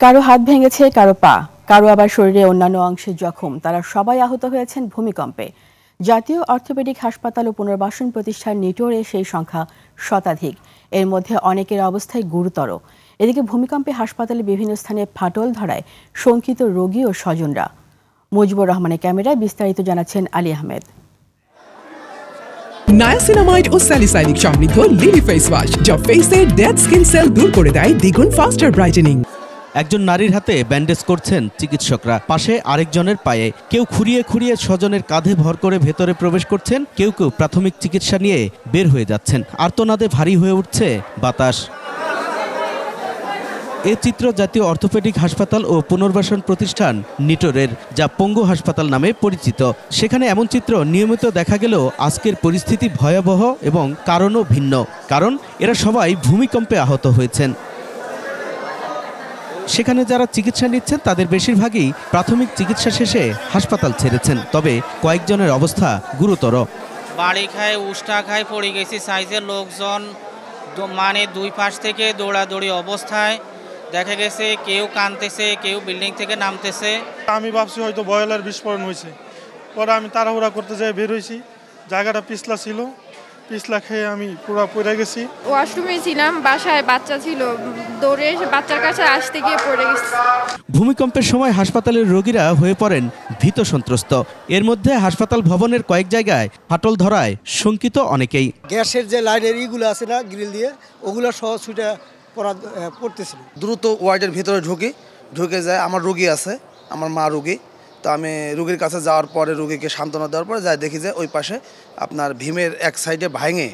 কারো হাত ভেঙেছে, কারো পা, কারো আবার শরীরে অন্যান্য অংশে জখম। তারা সবাই আহত হয়েছেন ভূমিকম্পে। জাতীয় অর্থোপেডিক হাসপাতাল ও পুনর্বাসন প্রতিষ্ঠান নিটোরে সেই সংখ্যা শতাধিক। এর মধ্যে অনেকের অবস্থায় গুরুতর। এদিকে ভূমিকম্পে হাসপাতালে বিভিন্ন স্থানে ফাটল ধরায় শঙ্কিত রোগী ও স্বজনরা। মুজিবুর রহমানের ক্যামেরায় বিস্তারিত জানাচ্ছেন আলী আহমেদ। নায়াসিনামাইড ও স্যালিসাইলিক সমৃদ্ধ লিলি ফেস ওয়াশ যা ফেসের ডেড স্কিন সেল দূর করে দেয় দ্বিগুণ ফাস্টার ব্রাইটেনিং। একজন নারীর হাতে ব্যান্ডেজ করছেন চিকিৎসকরা, পাশে আরেকজনের পায়ে। কেউ খুঁড়িয়ে খুঁড়িয়ে স্বজনের কাঁধে ভর করে ভেতরে প্রবেশ করছেন, কেউ কেউ প্রাথমিক চিকিৎসা নিয়ে বের হয়ে যাচ্ছেন। আর্তনাদে ভারী হয়ে উঠছে বাতাস। এ চিত্র জাতীয় অর্থোপেডিক হাসপাতাল ও পুনর্বাসন প্রতিষ্ঠান নিটোরের, যা পঙ্গু হাসপাতাল নামে পরিচিত। সেখানে এমন চিত্র নিয়মিত দেখা গেলেও আজকের পরিস্থিতি ভয়াবহ এবং কারণও ভিন্ন। কারণ এরা সবাই ভূমিকম্পে আহত হয়েছেন। সেখানে যারা চিকিৎসা নিচ্ছেন তাদের বেশিরভাগই প্রাথমিক চিকিৎসা শেষে হাসপাতাল ছেড়েছেন, তবে কয়েকজনের অবস্থা গুরুতর। বাড়ি খায়, উষ্টা খায়, পড়ে গেছি সাইজের লোকজন, মানে দুই পাশ থেকে দৌড়াদৌড়ি অবস্থায় দেখা গেছে। কেউ কাঁদতেছে, কেউ বিল্ডিং থেকে নামতেছে। আমি ভাবছি হয়তো বয়লার বিস্ফোরণ হয়েছে। পরে আমি তাড়াহুড়া করতে যাই বের হয়েছি, জায়গাটা পিছলা ছিল, পিছলা খেয়ে আমি পুরো পড়ে গেছি। ওয়াশরুমে ছিলাম, বাসায় বাচ্চা ছিল, দৌড়ে এসে বাচ্চার কাছে আসতে গিয়ে পড়ে গেছি। ভূমিকম্পের সময় হাসপাতালের রোগীরা হয়ে পড়েন ভীত সন্ত্রস্ত। এর মধ্যে হাসপাতাল ভবনের কয়েক জায়গায় ফাটল ধরায় শঙ্কিত অনেকেই। গ্যাসের যে লাইনের ইগুলো আছে না, গ্রিল দিয়ে, ওগুলো সহ ছুটে পড়তেছিল। দ্রুত ওয়ার্ডের ভিতরে ঢুকে যায়। আমার রোগী আছে, আমার মা রোগী। তো আমি রোগীর কাছে যাওয়ার পরে রোগীকে সান্ত্বনা দেওয়ার পরে যাই দেখি যে ওই পাশে আপনার ভীমের এক সাইডে ভাঙে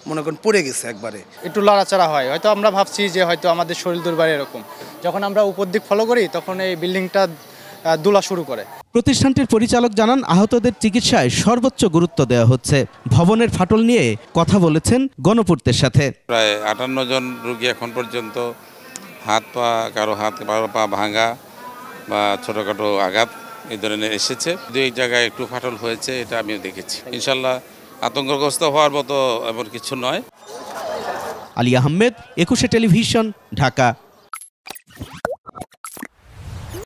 মনে করেন পড়ে গেছে একবারে। একটু লড়াচড়া হয়, হয়তো আমরা ভাবছি যে হয়তো আমাদের শরীর দুর্বল এরকম। যখন আমরা উপর দিক ফলো করি তখন এই বিল্ডিংটা দুলা শুরু করে। প্রতিষ্ঠানটির পরিচালক জানান, আহতদের চিকিৎসায় সর্বোচ্চ গুরুত্ব দেওয়া হচ্ছে। ভবনের ফাটল নিয়ে কথা বলেছেন গণপূর্তের সাথে। প্রায় 58 জন রোগী এখন পর্যন্ত হাত পা, কারো হাত পা ভাঙা বা ছোটোখাটো আঘাত এই ধরনের এসেছে। দুই জায়গায় একটু ফাটল হয়েছে, এটা আমিও দেখেছি। ইনশাল্লাহ আতঙ্কগ্রস্ত হওয়ার মতো এমন কিছু নয়। আলী আহমেদ, 21 টেলিভিশন, ঢাকা।